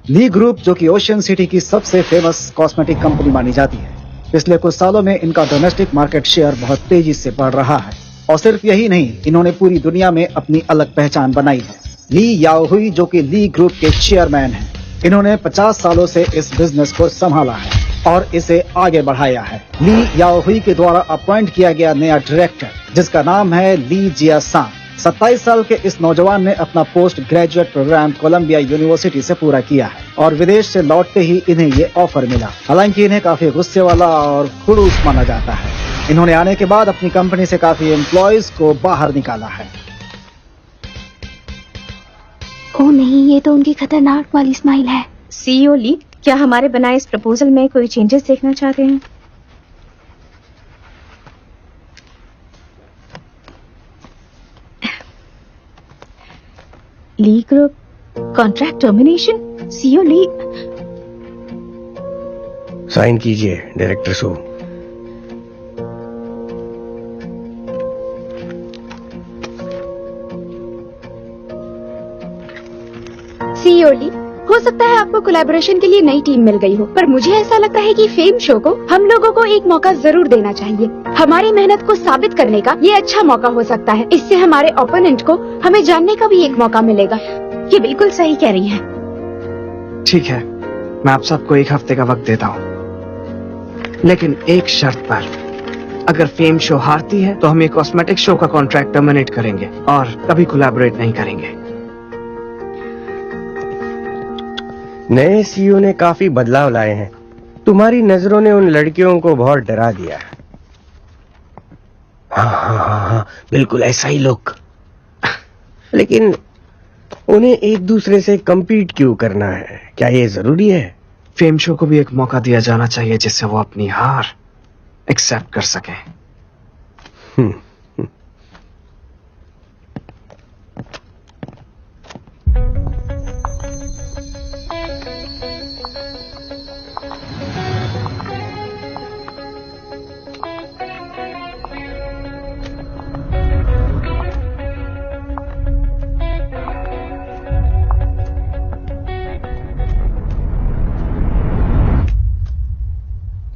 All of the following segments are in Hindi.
ली ग्रुप, जो कि ओशियन सिटी की सबसे फेमस कॉस्मेटिक कंपनी मानी जाती है, पिछले कुछ सालों में इनका डोमेस्टिक मार्केट शेयर बहुत तेजी से बढ़ रहा है। और सिर्फ यही नहीं, इन्होंने पूरी दुनिया में अपनी अलग पहचान बनाई है। ली याओहुई, जो कि ली ग्रुप के चेयरमैन हैं, इन्होंने 50 सालों से इस बिजनेस को संभाला है और इसे आगे बढ़ाया है। ली याओहुई के द्वारा अपॉइंट किया गया नया डायरेक्टर, जिसका नाम है ली जियासांग, 27 साल के इस नौजवान ने अपना post graduate program Columbia university से पूरा किया है और विदेश से लौटते ही इन्हें ये ऑफर मिला। हालांकि इन्हें काफी गुस्से वाला और खड़ूस माना जाता है। इन्होंने आने के बाद अपनी कंपनी से काफी एम्प्लॉयज को बाहर निकाला है। ओ नहीं, ये तो उनकी खतरनाक वाली स्माइल है। सीईओ ली, क्या हमारे बनाए इस प्रपोजल में कोई चेंजेस देखना चाहते हैं? ली ग्रुप कॉन्ट्रैक्ट टर्मिनेशन। सीईओ ली, साइन कीजिए डायरेक्टर सो। सीईओ ली, हो सकता है आपको कोलैबोरेशन के लिए नई टीम मिल गई हो, पर मुझे ऐसा लगता है कि फेम शो को हम लोगों को एक मौका जरूर देना चाहिए। हमारी मेहनत को साबित करने का ये अच्छा मौका हो सकता है। इससे हमारे ओपोनेंट को हमें जानने का भी एक मौका मिलेगा। ये बिल्कुल सही कह रही हैं। ठीक है, मैं आप सबको 1 हफ्ते का वक्त देता हूँ, लेकिन एक शर्त पर। अगर फेम शो हारती है तो हम ये कॉस्मेटिक शो का कॉन्ट्रैक्ट टर्मिनेट करेंगे और कभी कोलैबोरेट नहीं करेंगे। नए सीईओ ने काफी बदलाव लाए हैं। तुम्हारी नजरों ने उन लड़कियों को बहुत डरा दिया। हाँ, बिल्कुल ऐसा ही लुक। लेकिन उन्हें एक दूसरे से compete क्यों करना है? क्या ये जरूरी है? फेम शो को भी एक मौका दिया जाना चाहिए जिससे वो अपनी हार एक्सेप्ट कर सके।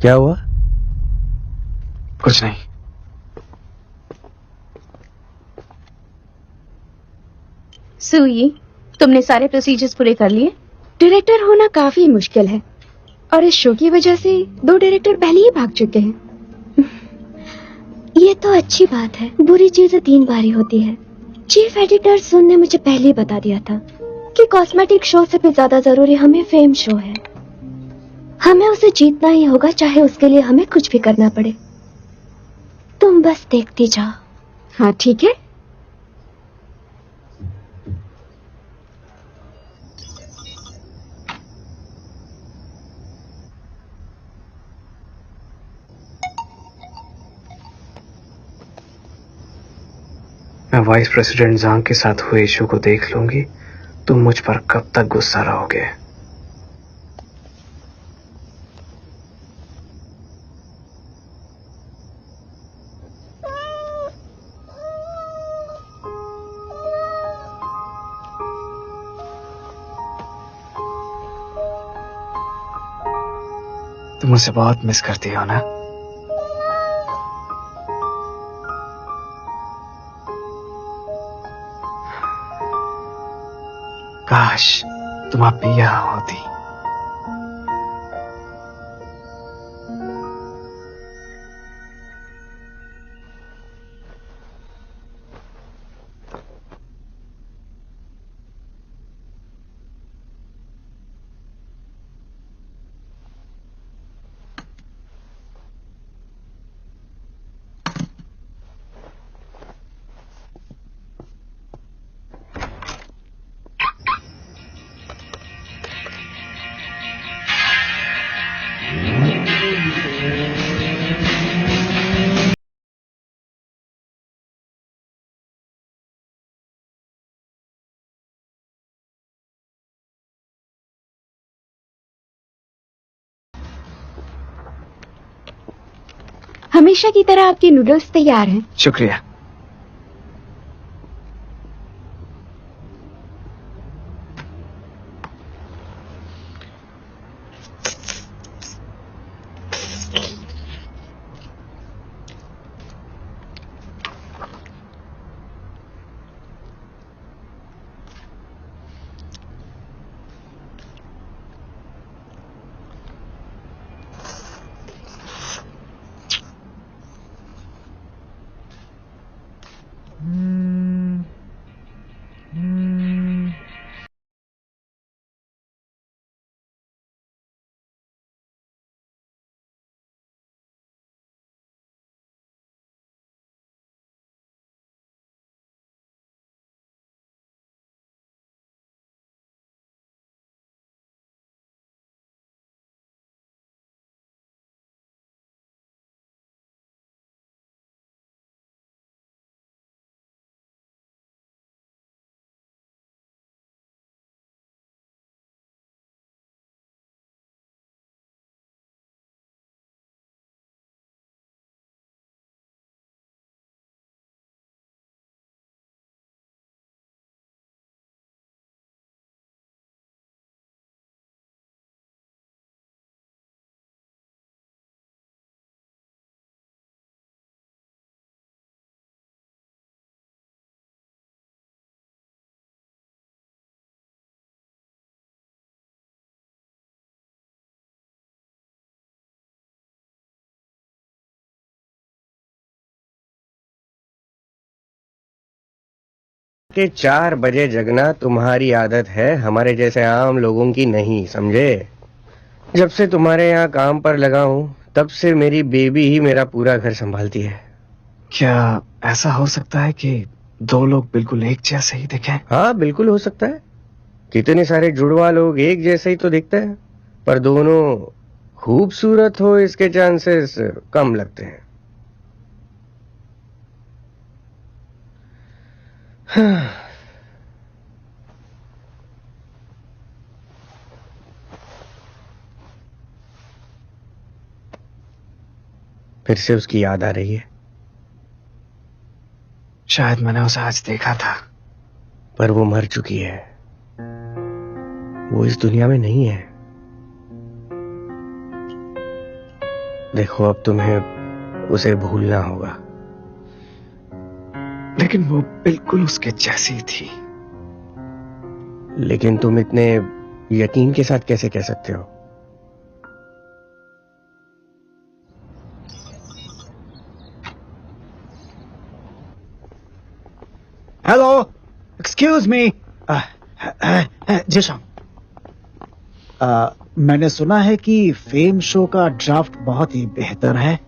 क्या हुआ? कुछ नहीं। सुई, तुमने सारे प्रोसीजर्स पूरे कर लिए? डायरेक्टर होना काफी मुश्किल है और इस शो की वजह से 2 डायरेक्टर पहले ही भाग चुके हैं। ये तो अच्छी बात है। बुरी चीजें 3 बार ही होती है। चीफ एडिटर सुन ने मुझे पहले ही बता दिया था कि कॉस्मेटिक शो से भी ज्यादा जरूरी हमें फेम शो है। हमें उसे जीतना ही होगा, चाहे उसके लिए हमें कुछ भी करना पड़े। तुम बस देखती जाओ। हाँ ठीक है। मैं वाइस प्रेसिडेंट जांग के साथ हुए इशू को देख लूंगी। तुम मुझ पर कब तक गुस्सा रहोगे? तुम मुझसे बहुत मिस करती हो ना? काश तुम आप भी यहाँ होती। हमेशा की तरह आपके नूडल्स तैयार हैं। शुक्रिया। के 4 बजे जगना तुम्हारी आदत है, हमारे जैसे आम लोगों की नहीं, समझे? जब से तुम्हारे यहाँ काम पर लगा हूँ तब से मेरी बेबी ही मेरा पूरा घर संभालती है। क्या ऐसा हो सकता है कि दो लोग बिल्कुल एक जैसे ही दिखें? हाँ बिल्कुल हो सकता है। कितने सारे जुड़वा लोग एक जैसे ही तो दिखते हैं, पर दोनों खूबसूरत हो इसके चांसेस कम लगते हैं। हाँ। फिर से उसकी याद आ रही है। शायद मैंने उसे आज देखा था। पर वो मर चुकी है, वो इस दुनिया में नहीं है। देखो अब तुम्हें उसे भूलना होगा। लेकिन वो बिल्कुल उसके जैसी थी। लेकिन तुम इतने यकीन के साथ कैसे कह सकते हो? Hello, excuse me. जिशान, मैंने सुना है कि फेम शो का ड्राफ्ट बहुत ही बेहतर है।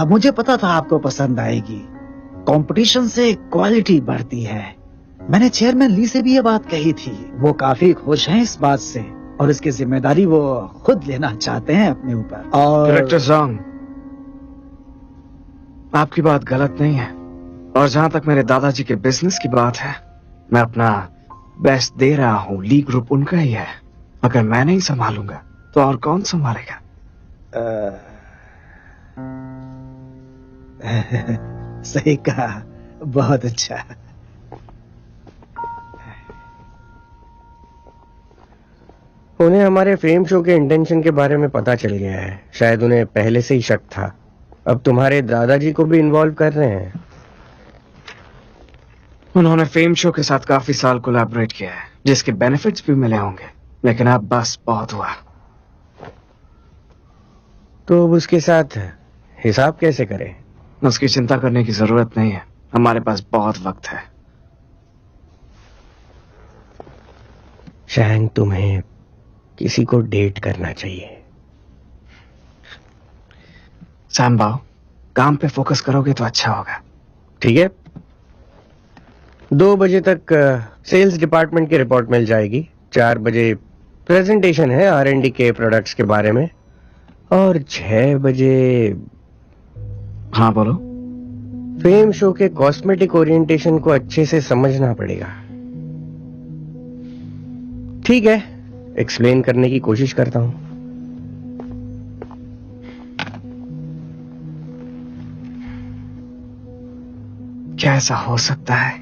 मुझे पता था आपको पसंद आएगी। कंपटीशन से क्वालिटी बढ़ती है। मैंने चेयरमैन ली से भी ये बात कही थी। वो काफी खुश हैं इस बात से और इसकी जिम्मेदारी वो खुद लेना चाहते हैं अपने ऊपर। और डायरेक्टर जॉन्ग, आपकी बात गलत नहीं है। और जहां तक मेरे दादाजी के बिजनेस की बात है, मैं अपना बेस्ट दे रहा हूँ। ली ग्रुप उनका ही है। अगर मैं नहीं संभालूंगा तो और कौन संभालेगा? सही कहा, बहुत अच्छा। उन्हें हमारे फेम शो के इंटेंशन के बारे में पता चल गया है। शायद उन्हें पहले से ही शक था। अब तुम्हारे दादाजी को भी इन्वॉल्व कर रहे हैं। उन्होंने फेम शो के साथ काफी साल कोलैबोरेट किया है, जिसके बेनिफिट्स भी मिले होंगे। लेकिन अब बस बहुत हुआ। तो अब उसके साथ हिसाब कैसे करें? उसकी चिंता करने की जरूरत नहीं है। हमारे पास बहुत वक्त है। शैंग, तुम्हें किसी को डेट करना चाहिए। सैम्बाओ, काम पे फोकस करोगे तो अच्छा होगा। ठीक है, 2 बजे तक सेल्स डिपार्टमेंट की रिपोर्ट मिल जाएगी। 4 बजे प्रेजेंटेशन है R&D के प्रोडक्ट्स के बारे में। और 6 बजे हाँ बोलो। फेम शो के कॉस्मेटिक ओरिएंटेशन को अच्छे से समझना पड़ेगा। ठीक है, एक्सप्लेन करने की कोशिश करता हूं। क्या ऐसा हो सकता है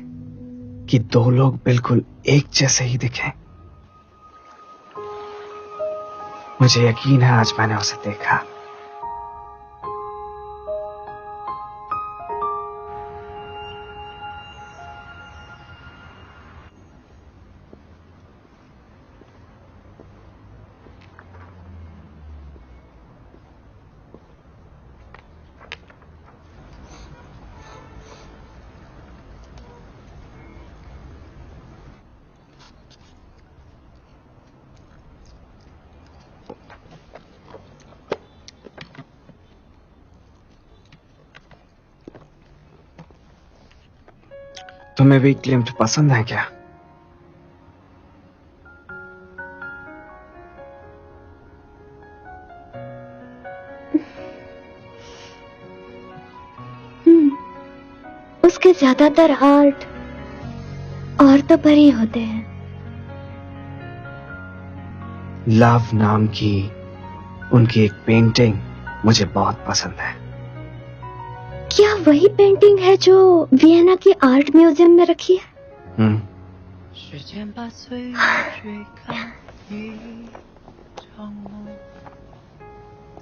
कि दो लोग बिल्कुल एक जैसे ही दिखें? मुझे यकीन है आज मैंने उसे देखा। तुम्हें वीक लिम्ड पसंद है क्या? उसके ज्यादातर आर्ट और तो परी होते हैं। लव नाम की उनकी एक पेंटिंग मुझे बहुत पसंद है। क्या वही पेंटिंग है जो वियना की आर्ट म्यूजियम में रखी है? 时间把岁月追赶一场梦，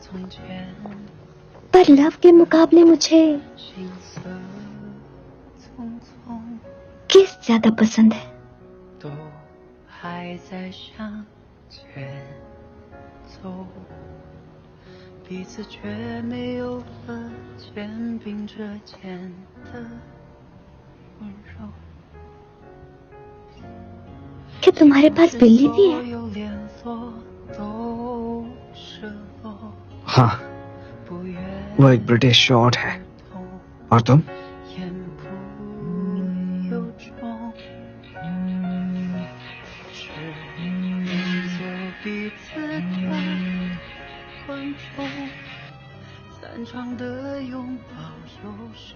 从前 पर लव के मुकाबले मुझे 景色匆匆， किस ज्यादा पसंद है? 都还在向前走，彼此却没有了肩并着肩的温柔。क्या तुम्हारे पास बिल्ली भी है? 所有连锁都是我 हाँ, 不愿 वो एक ब्रिटिश शॉर्ट है। 痛 और तुम? 言不由衷，是练就彼此的观众，散场的拥抱有时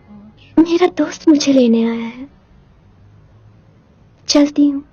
我 मेरा दोस्त मुझे लेने आया है, चलती हूँ।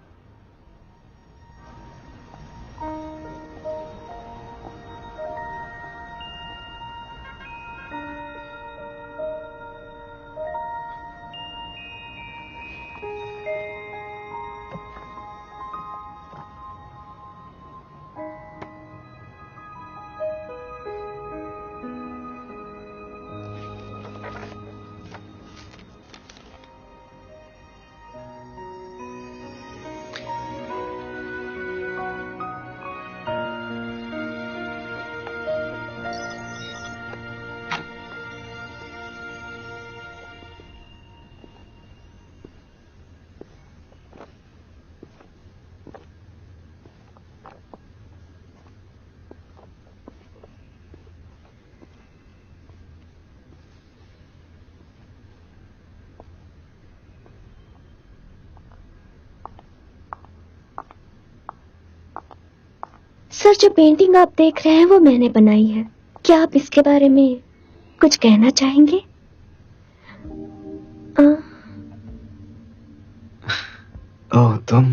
सर, जो पेंटिंग आप देख रहे हैं वो मैंने बनाई है। क्या आप इसके बारे में कुछ कहना चाहेंगे? ओह, तुम?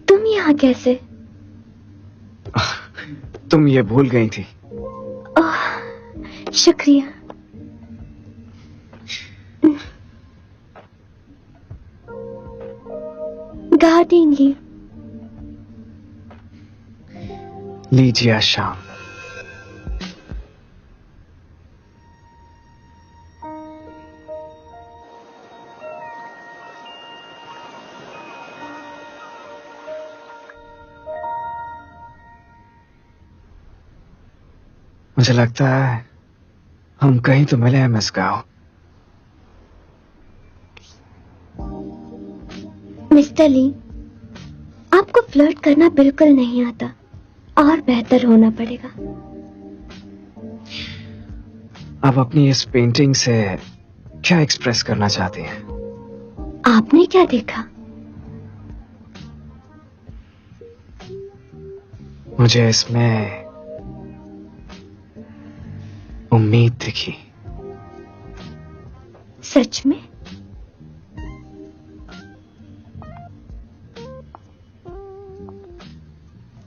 तुम यहाँ कैसे? तुम ये भूल गई थी। ओह, शुक्रिया। गा देंगी। लीजिए आशाम। मुझे लगता है हम कहीं तो मिले हैं मिस गाओ। मिस्टर ली, आपको फ्लर्ट करना बिल्कुल नहीं आता और बेहतर होना पड़ेगा। आप अपनी इस पेंटिंग से क्या एक्सप्रेस करना चाहती हैं? आपने क्या देखा? मुझे इसमें उम्मीद दिखी। सच में?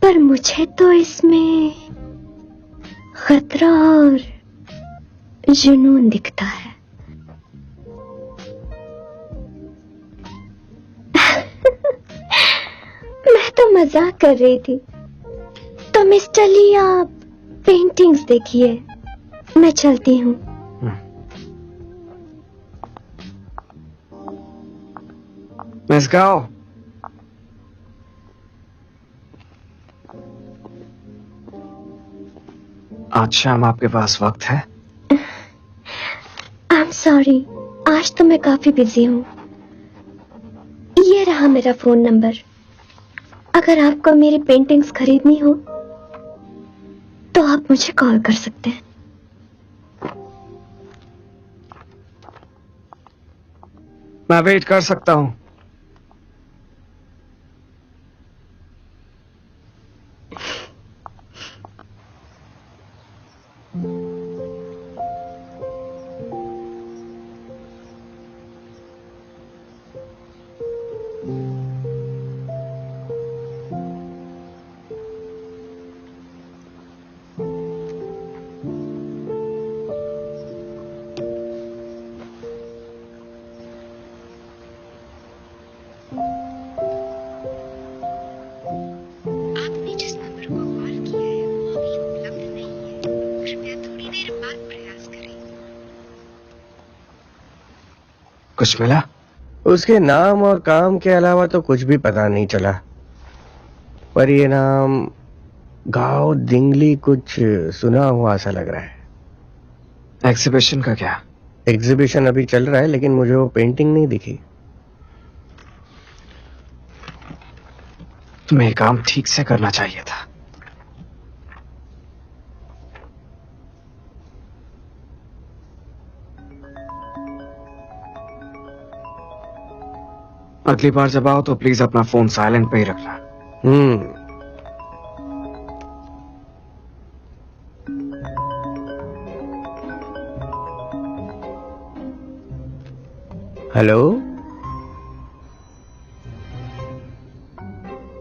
पर मुझे तो इसमें खतरा और जुनून दिखता है। मैं तो मजाक कर रही थी। तो मिस्टर ली, आप पेंटिंग्स देखिए, मैं चलती हूँ। मिस गाओ, आज शाम आपके पास वक्त है? आई एम सॉरी, आज तो मैं काफी बिजी हूँ। ये रहा मेरा फोन नंबर। अगर आपको मेरी पेंटिंग्स खरीदनी हो तो आप मुझे कॉल कर सकते हैं। मैं वेट कर सकता हूँ। आपने जिस नंबर को कॉल किया है वो अभी उपलब्ध नहीं है। कृपया थोड़ी देर बाद प्रयास करें। कुछ मिला? उसके नाम और काम के अलावा तो कुछ भी पता नहीं चला, पर ये नाम गाओ दिंगली कुछ सुना हुआ सा लग रहा है। एग्जीबिशन का क्या? एग्जीबिशन अभी चल रहा है, लेकिन मुझे वो पेंटिंग नहीं दिखी। तुम्हें काम ठीक से करना चाहिए था। अगली बार जब आओ तो प्लीज अपना फोन साइलेंट पे ही रखना। हेलो,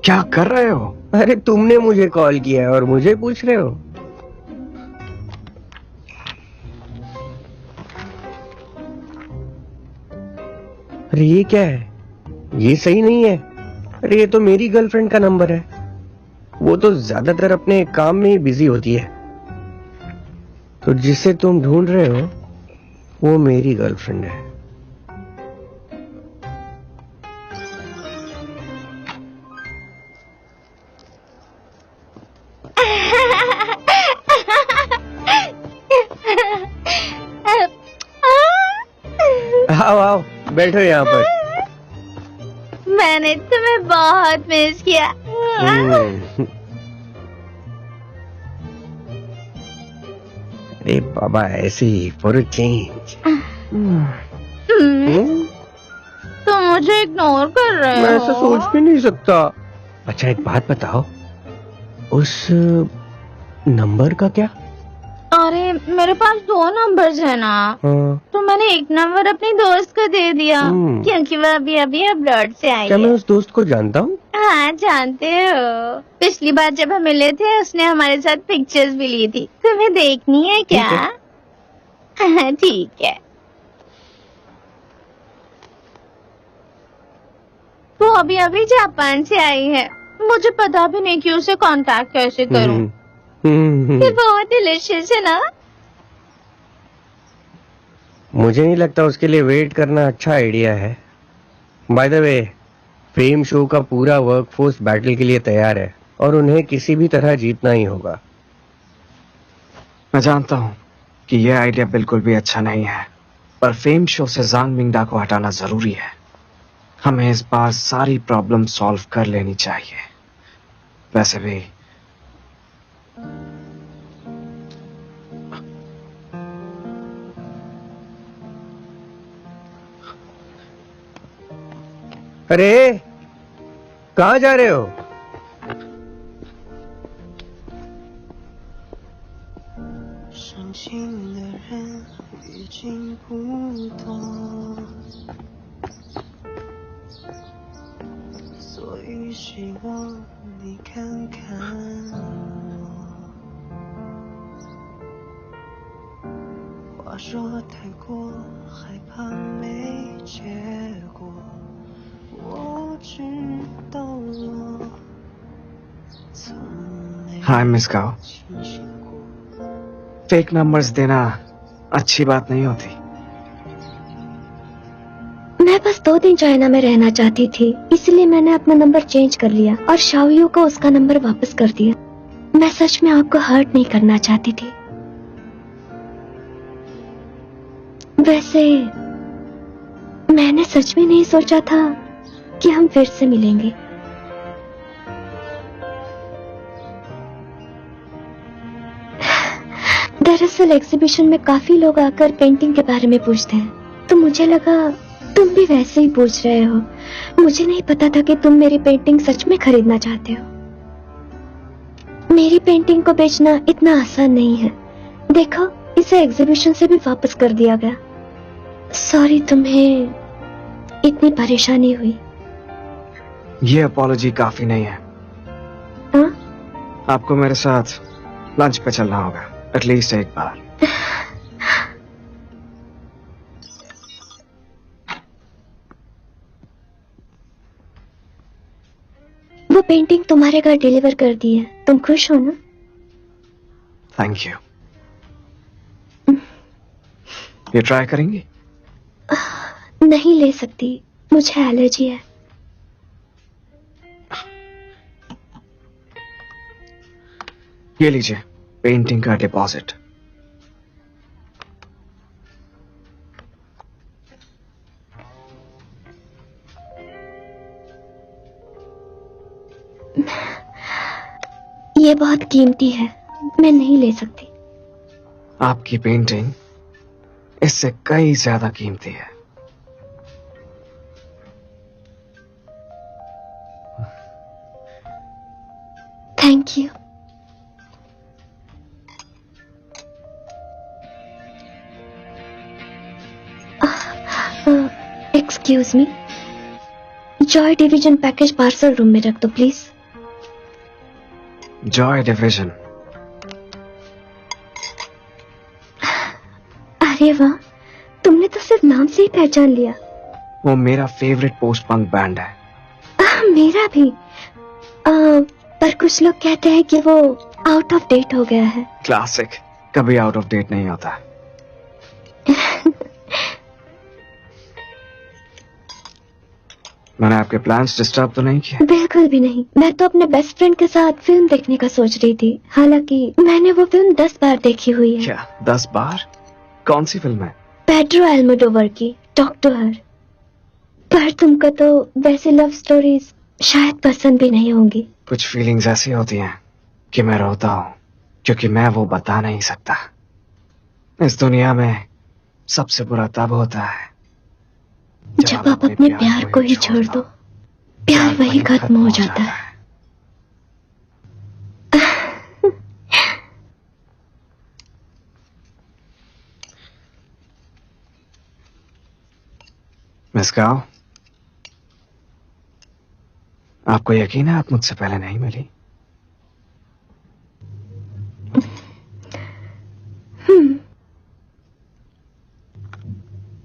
क्या कर रहे हो? अरे तुमने मुझे कॉल किया है और मुझे पूछ रहे हो? अरे ये क्या है? ये सही नहीं है। अरे ये तो मेरी गर्लफ्रेंड का नंबर है। वो तो ज्यादातर अपने काम में ही बिजी होती है। तो जिसे तुम ढूंढ रहे हो वो मेरी गर्लफ्रेंड है। आओ आओ, बैठो यहाँ पर। मैंने तुम्हें बहुत मिस किया। अरे बाबा, ऐसे ही फॉर अ चेंज। तुम मुझे इग्नोर कर रहे हो। मैं ऐसा सोच भी नहीं सकता। अच्छा एक बात बताओ, उस नंबर का क्या? अरे मेरे पास 2 नंबर्स है ना, हाँ। तो मैंने एक नंबर अपनी दोस्त को दे दिया, क्योंकि वह अभी अभी अब्रॉड से आई क्या है। मैं उस दोस्त को जानता हूँ? हाँ जानते हो, पिछली बार जब हम मिले थे उसने हमारे साथ पिक्चर्स भी ली थी। तुम्हें देखनी है क्या? हाँ ठीक है। वो अभी अभी जापान से आई है। मुझे पता भी नहीं कि उसे कांटेक्ट कैसे करूं। ये बहुत डिलीशियस है ना? मुझे नहीं लगता उसके लिए वेट करना अच्छा आइडिया है। By the way, fame show का पूरा वर्कफोर्स बैटल के लिए तैयार है और उन्हें किसी भी तरह जीतना ही होगा। मैं जानता हूं कि यह आइडिया बिल्कुल भी अच्छा नहीं है, पर फेम शो से जांग मिंगडा को हटाना जरूरी है। हमें इस बार सारी प्रॉब्लम सॉल्व कर लेनी चाहिए। वैसे भी अरे कहाँ जा रहे हो? हाय मिस गाओ, फेक नंबर्स देना अच्छी बात नहीं होती। मैं बस 2 दिन चाइना में रहना चाहती थी, इसलिए मैंने अपना नंबर चेंज कर लिया और शाओयू को उसका नंबर वापस कर दिया। मैं सच में आपको हर्ट नहीं करना चाहती थी। वैसे मैंने सच में नहीं सोचा था कि हम फिर से मिलेंगे। दरअसल एग्जीबिशन में काफी लोग आकर पेंटिंग के बारे में पूछते हैं, तो मुझे लगा तुम भी वैसे ही पूछ रहे हो। मुझे नहीं पता था कि तुम मेरी पेंटिंग सच में खरीदना चाहते हो। मेरी पेंटिंग को बेचना इतना आसान नहीं है। देखो, इसे एग्जीबिशन से भी वापस कर दिया गया। सॉरी तुम्हें इतनी परेशानी हुई। ये अपॉलॉजी काफी नहीं है। हाँ? आपको मेरे साथ लंच पे चलना होगा, एटलीस्ट एक बार। वो पेंटिंग तुम्हारे घर डिलीवर कर दी है। तुम खुश हो ना? Thank you. ये ट्राई करेंगी? नहीं ले सकती, मुझे एलर्जी है। ये लीजिए पेंटिंग का डिपॉजिट। ये बहुत कीमती है, मैं नहीं ले सकती। आपकी पेंटिंग इससे कई ज्यादा कीमती है। Thank you. Excuse me, Joy division package parcel room में रख दो प्लीज। Joy division? अरे वाह, तुमने तो सिर्फ नाम से ही पहचान लिया। वो मेरा फेवरेट पोस्ट पंक बैंड है। मेरा भी। पर कुछ लोग कहते हैं कि वो आउट ऑफ डेट हो गया है। क्लासिक कभी आउट ऑफ डेट नहीं होता। मैंने आपके प्लान्स डिस्टर्ब तो नहीं किए? बिल्कुल भी नहीं, मैं तो अपने बेस्ट फ्रेंड के साथ फिल्म देखने का सोच रही थी। हालांकि मैंने वो फिल्म 10 बार देखी हुई है। क्या 10 बार? कौन सी फिल्म है? पेड्रो अल्मोडोवर की टॉक टू हर। पर तुमको तो वैसे लव स्टोरीज शायद पसंद भी नहीं होंगी। कुछ फीलिंग्स ऐसी होती हैं कि मैं रोता हूँ क्योंकि मैं वो बता नहीं सकता। इस दुनिया में सबसे बुरा तब होता है जब आप अपने प्यार को ही छोड़ दो, प्यार वही खत्म हो जाता है। मिस गाओ, आपको यकीन है आप मुझसे पहले नहीं मिली?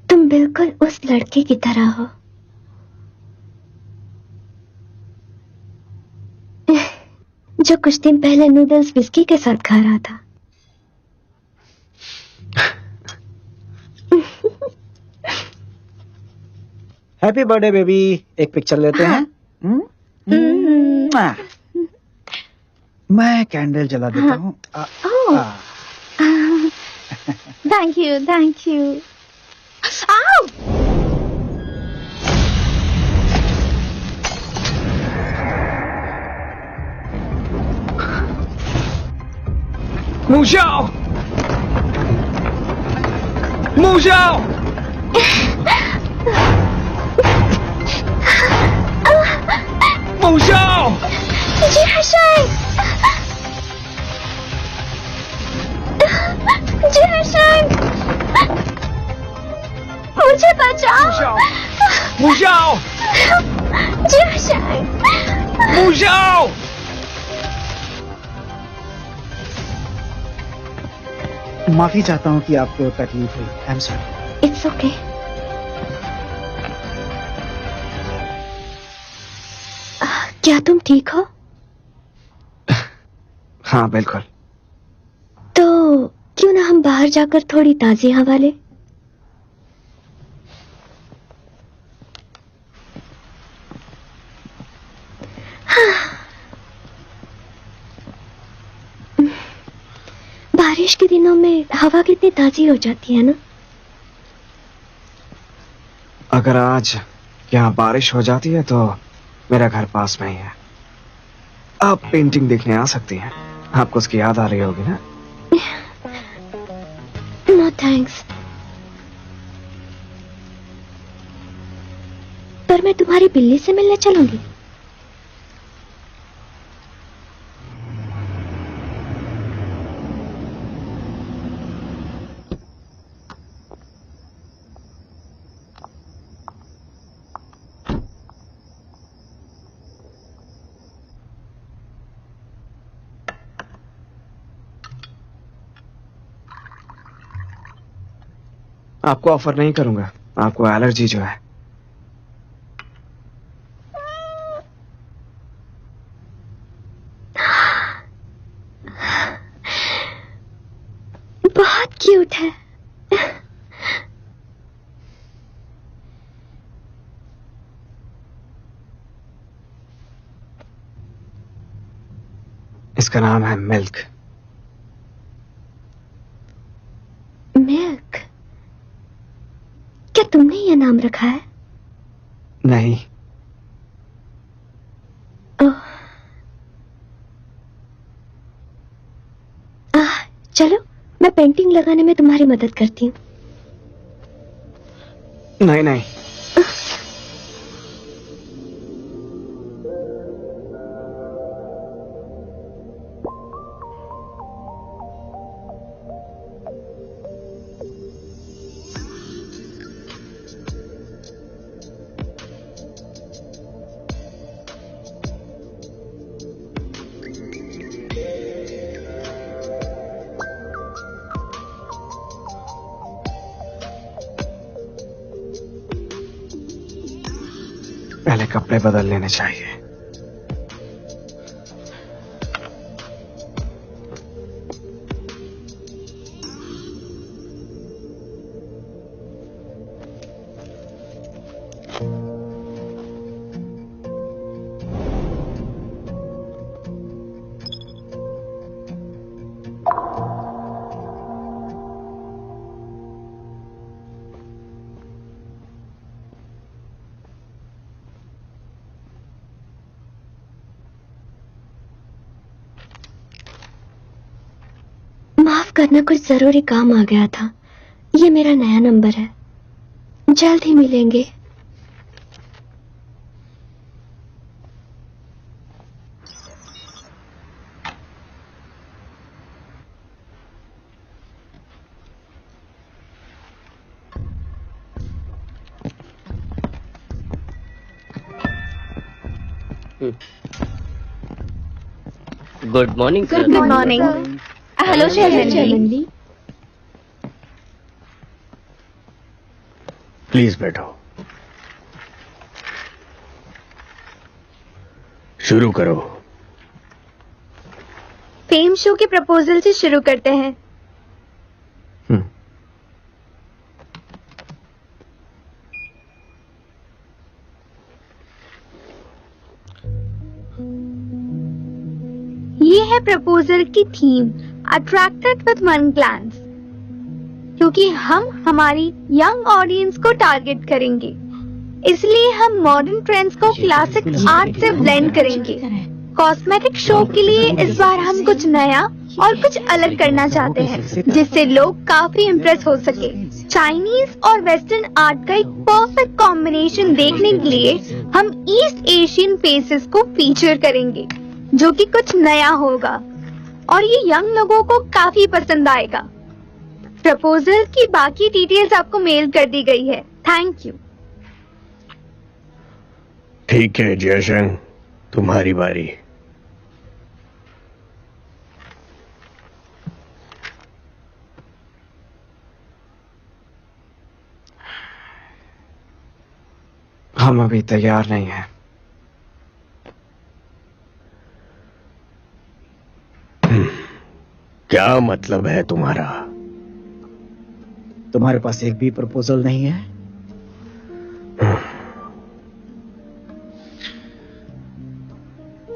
तुम बिल्कुल उस लड़के की तरह हो जो कुछ दिन पहले नूडल्स विस्की के साथ खा रहा था। हैप्पी बर्थडे बेबी, एक पिक्चर लेते हैं। मैं कैंडल जला देता हूँ। Thank you, thank you. आओ! Mu Xiao! Mu Xiao! Mu Xiao! जी हर्षन! जी हर्षन! मुझे बचाओ! Mu Xiao! जी हर्षन! Mu Xiao! माफी चाहता हूँ कि आपको तकलीफ हुई। I am sorry. It's okay. क्या तुम ठीक हो? हाँ बिल्कुल। तो क्यों ना हम बाहर जाकर थोड़ी ताजी हवा लें? बारिश के दिनों में हवा कितनी ताजी हो जाती है ना। अगर आज यहाँ बारिश हो जाती है तो मेरा घर पास में ही है। आप पेंटिंग देखने आ सकती हैं। आपको उसकी याद आ रही होगी ना? No thanks. पर मैं तुम्हारी बिल्ली से मिलने चलूंगी। आपको ऑफर नहीं करूंगा, आपको एलर्जी जो है। बहुत क्यूट है। इसका नाम है मिल्क। मिल्क? क्या तुमने ये नाम रखा है? नहीं, ओह, चलो मैं पेंटिंग लगाने में तुम्हारी मदद करती हूँ। नहीं नहीं, पहले कपड़े बदल लेने चाहिए। माफ करना, कुछ जरूरी काम आ गया था। ये मेरा नया नंबर है, जल्द ही मिलेंगे। Good morning sir. Good morning. Hello chairman ji. Please बैठो। शुरू करो। फेम शो के प्रपोजल से शुरू करते हैं। ये है प्रपोजल की theme, attracted with one glance, क्योंकि हम हमारी यंग ऑडियंस को टारगेट करेंगे, इसलिए हम मॉडर्न ट्रेंड्स को क्लासिक आर्ट से ब्लेंड करेंगे। कॉस्मेटिक शो के लिए इस बार हम कुछ नया और कुछ अलग करना चाहते हैं, जिससे लोग काफी इम्प्रेस हो सके। चाइनीज और वेस्टर्न आर्ट का एक परफेक्ट कॉम्बिनेशन देखने के लिए हम ईस्ट एशियन फेसेस को फीचर करेंगे, जो कि कुछ नया होगा और ये यंग लोगों को काफी पसंद आएगा। प्रपोजल की बाकी डिटेल्स आपको मेल कर दी गई है। Thank you. ठीक है जयशंकर, तुम्हारी बारी। हम अभी तैयार नहीं हैं। क्या मतलब है तुम्हारा? तुम्हारे पास एक भी प्रपोजल नहीं है?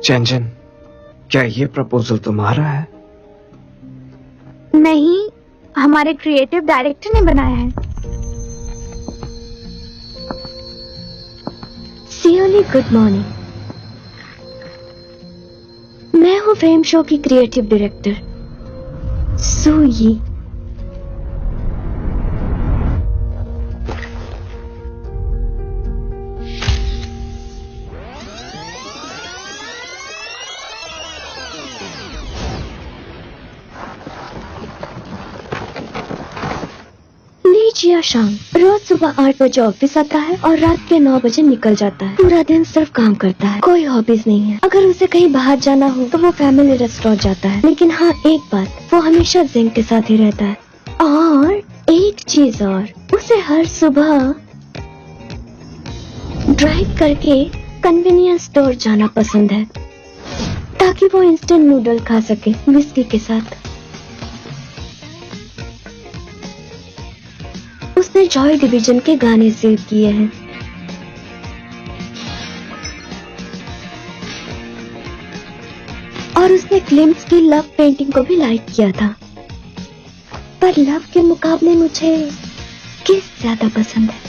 चंचन, क्या ये प्रपोजल तुम्हारा है? नहीं, हमारे क्रिएटिव डायरेक्टर ने बनाया है। सियोली, गुड मॉर्निंग। मैं हूँ फेम शो की क्रिएटिव डायरेक्टर सुई। लीजिए शाम, रोज सुबह 8 बजे ऑफिस आता है और रात के 9 बजे निकल जाता है। पूरा दिन सिर्फ काम करता है, कोई हॉबीज नहीं है। अगर उसे कहीं बाहर जाना हो तो वो फैमिली रेस्टोरेंट जाता है, लेकिन हाँ एक बात, वो हमेशा जिंग के साथ ही रहता है। और एक चीज और, उसे हर सुबह ड्राइव करके कन्वीनियंस स्टोर जाना पसंद है, ताकि वो इंस्टेंट नूडल खा सके विस्की के साथ। उसने जॉय डिवीजन के गाने सेव किए हैं। और उसने क्लिम्स की लव पेंटिंग को भी लाइक किया था। पर लव के मुकाबले मुझे किस ज्यादा पसंद है?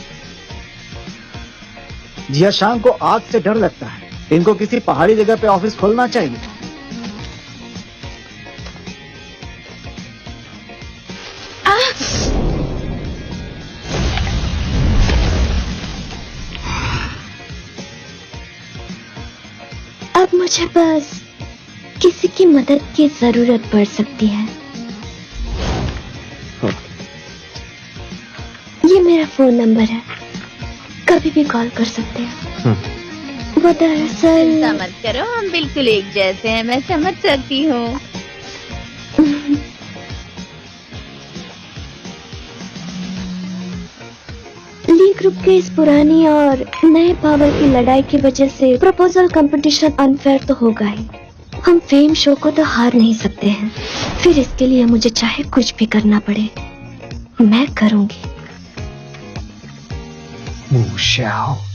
जियाशांग को आग से डर लगता है। इनको किसी पहाड़ी जगह पे ऑफिस खोलना चाहिए। अब मुझे बस किसी की मदद की जरूरत पड़ सकती है। ये मेरा फोन नंबर है, कभी भी कॉल कर सकते हैं। वो दरअसल चिंता मत करो, हम बिल्कुल एक जैसे हैं, मैं समझ सकती हूँ। ली ग्रुप के इस पुरानी और नए पावर की लड़ाई की वजह से प्रपोजल कंपटीशन अनफेयर तो होगा ही। हम फेम शो को तो हार नहीं सकते हैं, फिर इसके लिए मुझे चाहे कुछ भी करना पड़े मैं करूंगी। Wu Xiao.